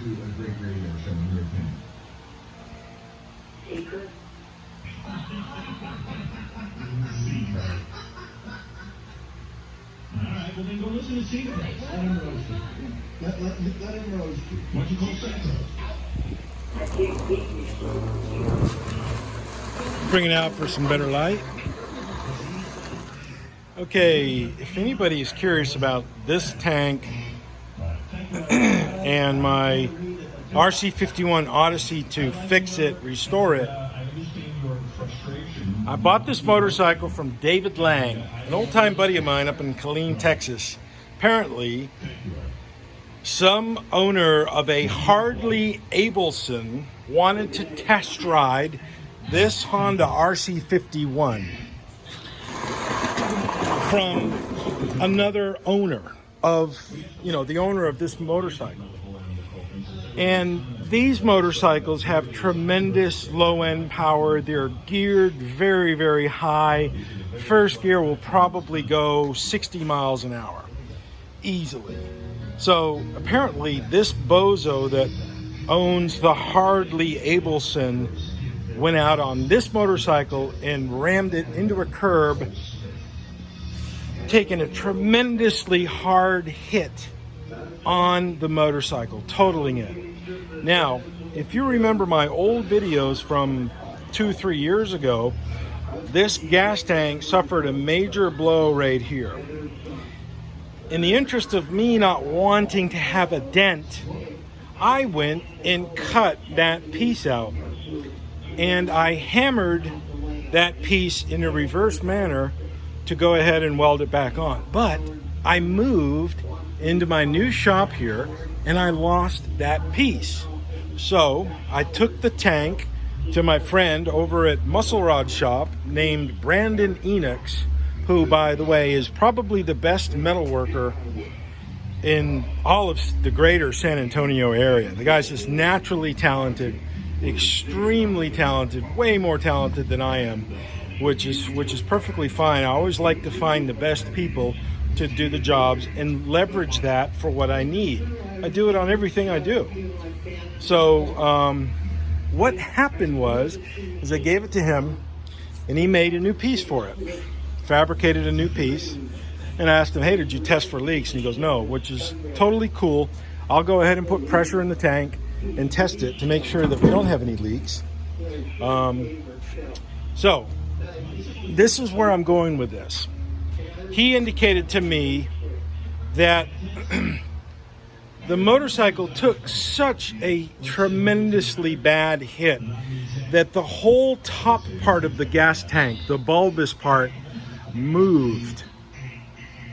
Alright, well then go listen to Secret. Let him roast you. Let him roast you. What'd you call Santa? Bring it out for some better light. Okay, if anybody is curious about this tank and my RC-51 Odyssey to fix it, restore it, I bought this motorcycle from David Lang, an old-time buddy of mine up in Killeen, Texas. Apparently, some owner of a Harley Abelson wanted to test ride this Honda RC-51 from another owner of, the owner of this motorcycle. And these motorcycles have tremendous low-end power. They're geared very, very high. First gear will probably go 60 miles an hour, easily. So apparently this bozo that owns the Harley Abelson went out on this motorcycle and rammed it into a curb, taking a tremendously hard hit on the motorcycle, totaling it. Now, if you remember my old videos from 2-3 years ago, this gas tank suffered a major blow right here. In the interest of me not wanting to have a dent, I went and cut that piece out, and I hammered that piece in a reverse manner to go ahead and weld it back on. But I moved into my new shop here and I lost that piece. So I took the tank to my friend over at Muscle Rod Shop named Brandon Enox, who, by the way, is probably the best metal worker in all of the greater San Antonio area. The guy's just naturally talented, extremely talented, way more talented than I am, which is perfectly fine. I always like to find the best people to do the jobs and leverage that for what I need. I do it on everything I do. So what happened is I gave it to him and he made a new piece for it, fabricated a new piece, and I asked him, hey, did you test for leaks? And he goes, no, which is totally cool. I'll go ahead and put pressure in the tank and test it to make sure that we don't have any leaks. So this is where I'm going with this. He indicated to me that the motorcycle took such a tremendously bad hit that the whole top part of the gas tank, the bulbous part, moved.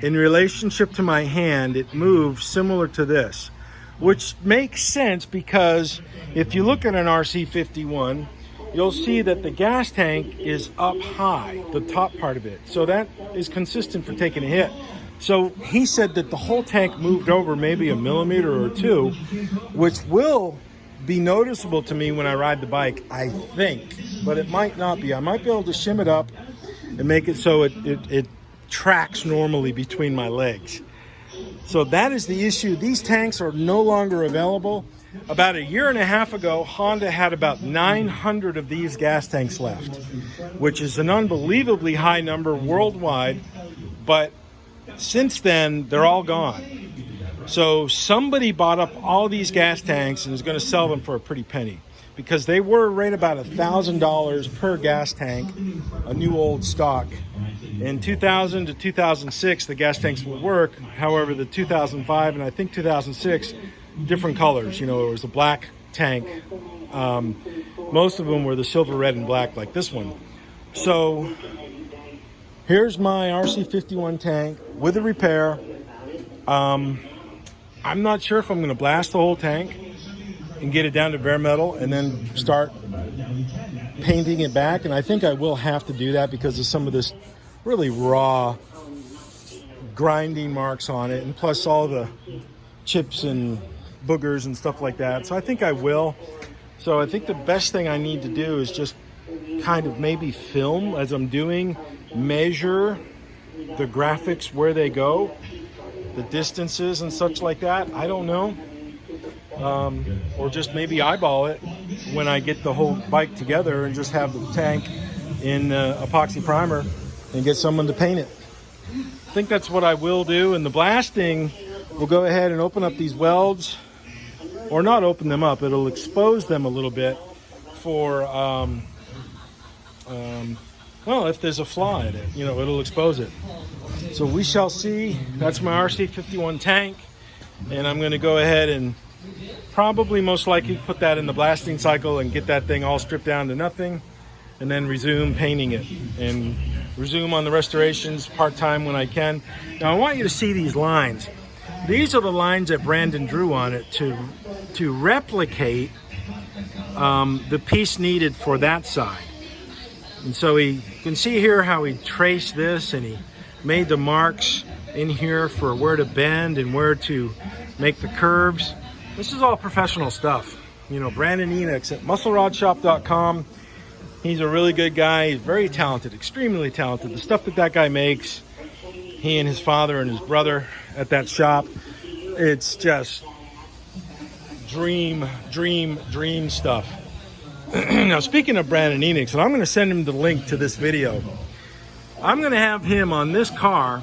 In relationship to my hand, it moved similar to this, which makes sense because if you look at an RC-51, you'll see that the gas tank is up high, the top part of it. So that is consistent for taking a hit. So he said that the whole tank moved over maybe a millimeter or two, which will be noticeable to me when I ride the bike, I think, but it might not be. I might be able to shim it up and make it so it tracks normally between my legs. So that is the issue. These tanks are no longer available. About a year and a half ago, Honda had about 900 of these gas tanks left, which is an unbelievably high number worldwide, but since then, they're all gone. So somebody bought up all these gas tanks and is going to sell them for a pretty penny, because they were right about $1,000 per gas tank, a new old stock. In 2000 to 2006, the gas tanks would work. However, the 2005 and I think 2006, different colors. It was a black tank. Most of them were the silver, red, and black, like this one. So here's my RC-51 tank with a repair. I'm not sure if I'm going to blast the whole tank and get it down to bare metal and then start painting it back. And I think I will have to do that because of some of this really raw grinding marks on it, and plus all the chips and boogers and stuff like that. So I think I will. So I think the best thing I need to do is just kind of maybe film as I'm doing, measure the graphics where they go, the distances and such like that. I don't know. or just maybe eyeball it when I get the whole bike together and just have the tank in epoxy primer and get someone to paint it. I think that's what I will do. And the blasting, we'll go ahead and open up these welds, or not open them up, it'll expose them a little bit for well, if there's a flaw in it, you know, it'll expose it. So we shall see. That's my RC-51 tank, and I'm going to go ahead and probably most likely put that in the blasting cycle and get that thing all stripped down to nothing, and then resume painting it and resume on the restorations part-time when I can. Now I want you to see these lines. These are the lines that Brandon drew on it to replicate the piece needed for that side. And so you can see here how he traced this, and he made the marks in here for where to bend and where to make the curves. This is all professional stuff. You know, Brandon Enox at musclerodshop.com. He's a really good guy. He's very talented, extremely talented. The stuff that guy makes, he and his father and his brother at that shop, it's just dream stuff. Now, speaking of Brandon Enox, and I'm going to send him the link to this video. I'm going to have him on this car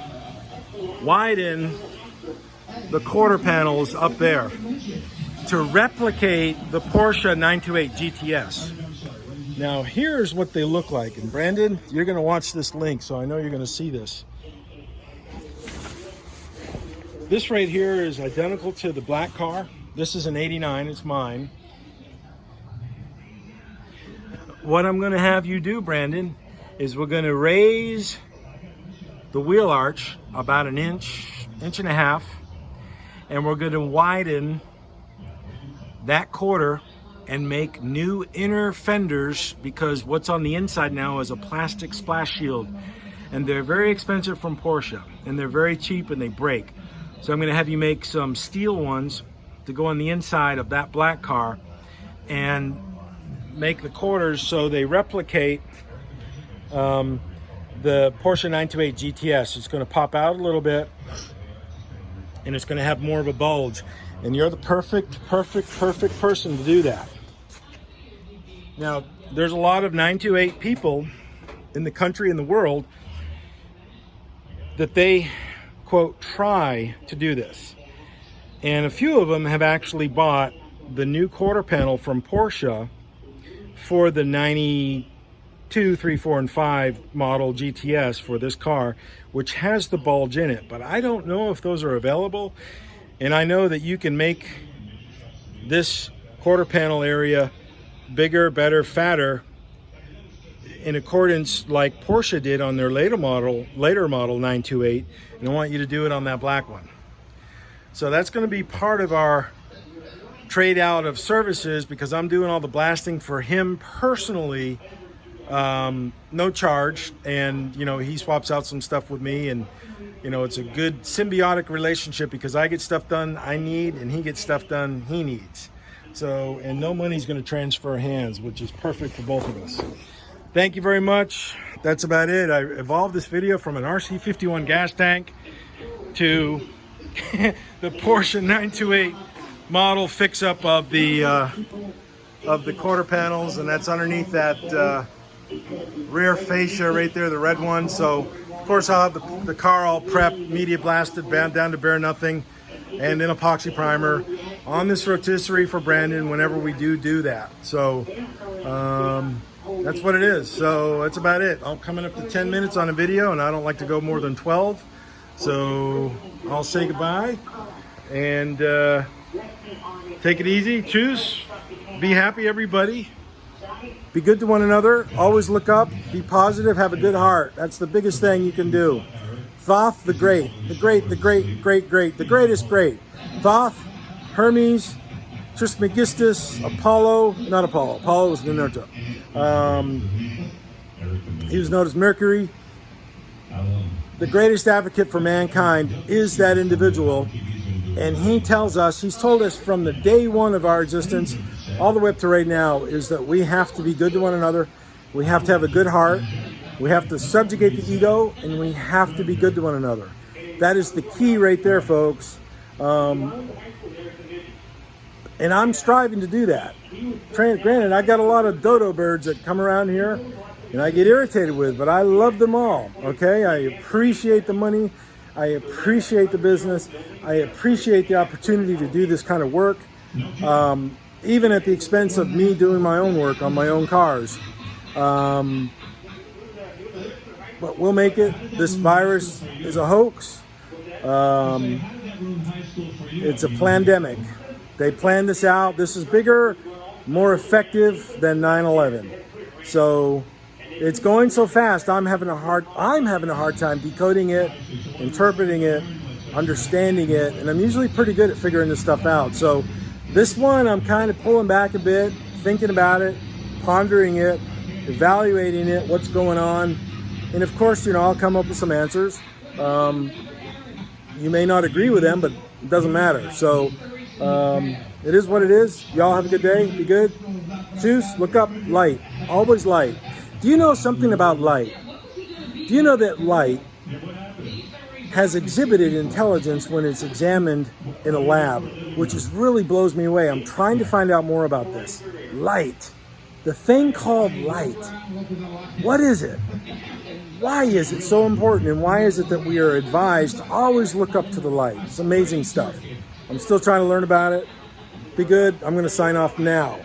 widen the quarter panels up there to replicate the Porsche 928 GTS. Now, here's what they look like. And Brandon, you're going to watch this link, so I know you're going to see this. This right here is identical to the black car. This is an 89, it's mine. What I'm going to have you do, Brandon, is we're going to raise the wheel arch about an inch and a half, and we're going to widen that quarter and make new inner fenders, because what's on the inside now is a plastic splash shield, and they're very expensive from Porsche, and they're very cheap and they break. So I'm going to have you make some steel ones to go on the inside of that black car and make the quarters so they replicate the Porsche 928 GTS. It's going to pop out a little bit, and it's going to have more of a bulge, and you're the perfect person to do that. Now, there's a lot of 928 people in the country and the world that they, quote, try to do this. And a few of them have actually bought the new quarter panel from Porsche for the 92, 3, 4, and 5 model GTS for this car, which has the bulge in it. But I don't know if those are available. And I know that you can make this quarter panel area bigger, better, fatter, in accordance like Porsche did on their later model 928, and I want you to do it on that black one. So that's going to be part of our trade out of services, because I'm doing all the blasting for him personally, no charge, and you know, he swaps out some stuff with me, and you know, it's a good symbiotic relationship, because I get stuff done I need and he gets stuff done he needs. So, and no money's going to transfer hands, which is perfect for both of us. Thank you very much. That's about it. I evolved this video from an RC-51 gas tank to the Porsche 928 model fix-up of the quarter panels, and that's underneath that rear fascia right there, the red one. So, of course, I'll have the car all prepped, media blasted, down to bare nothing, and then epoxy primer on this rotisserie for Brandon whenever we do that. So that's what it is. So that's about it. I'm coming up to 10 minutes on a video, and I don't like to go more than 12. So I'll say goodbye and take it easy. Choose. Be happy, everybody. Be good to one another. Always look up. Be positive. Have a good heart. That's the biggest thing you can do. Thoth the Great. The greatest great. Thoth, Hermes, Trismegistus, Apollo. Not Apollo. Apollo was Ninurta. He was known as Mercury. The greatest advocate for mankind is that individual. And he tells us, he's told us from the day one of our existence all the way up to right now, is that we have to be good to one another. We have to have a good heart. We have to subjugate the ego, and we have to be good to one another. That is the key right there, folks. And I'm striving to do that. Granted, I got a lot of dodo birds that come around here and I get irritated with, but I love them all, okay? I appreciate the money. I appreciate the business. I appreciate the opportunity to do this kind of work, even at the expense of me doing my own work on my own cars. But we'll make it. This virus is a hoax. It's a pandemic. They planned this out. This is bigger, more effective than 9/11. So it's going so fast. I'm having a hard time decoding it, interpreting it, understanding it, and I'm usually pretty good at figuring this stuff out. So this one, I'm kind of pulling back a bit, thinking about it, pondering it, evaluating it, what's going on, and of course, I'll come up with some answers. You may not agree with them, but it doesn't matter. So it is what it is. Y'all have a good day. Be good. Choose. Look up light. Always light. Do you know something about light? Do you know that light has exhibited intelligence when it's examined in a lab, which really blows me away. I'm trying to find out more about this. Light. The thing called light. What is it? Why is it so important, and why is it that we are advised to always look up to the light? It's amazing stuff. I'm still trying to learn about it. Be good. I'm going to sign off now.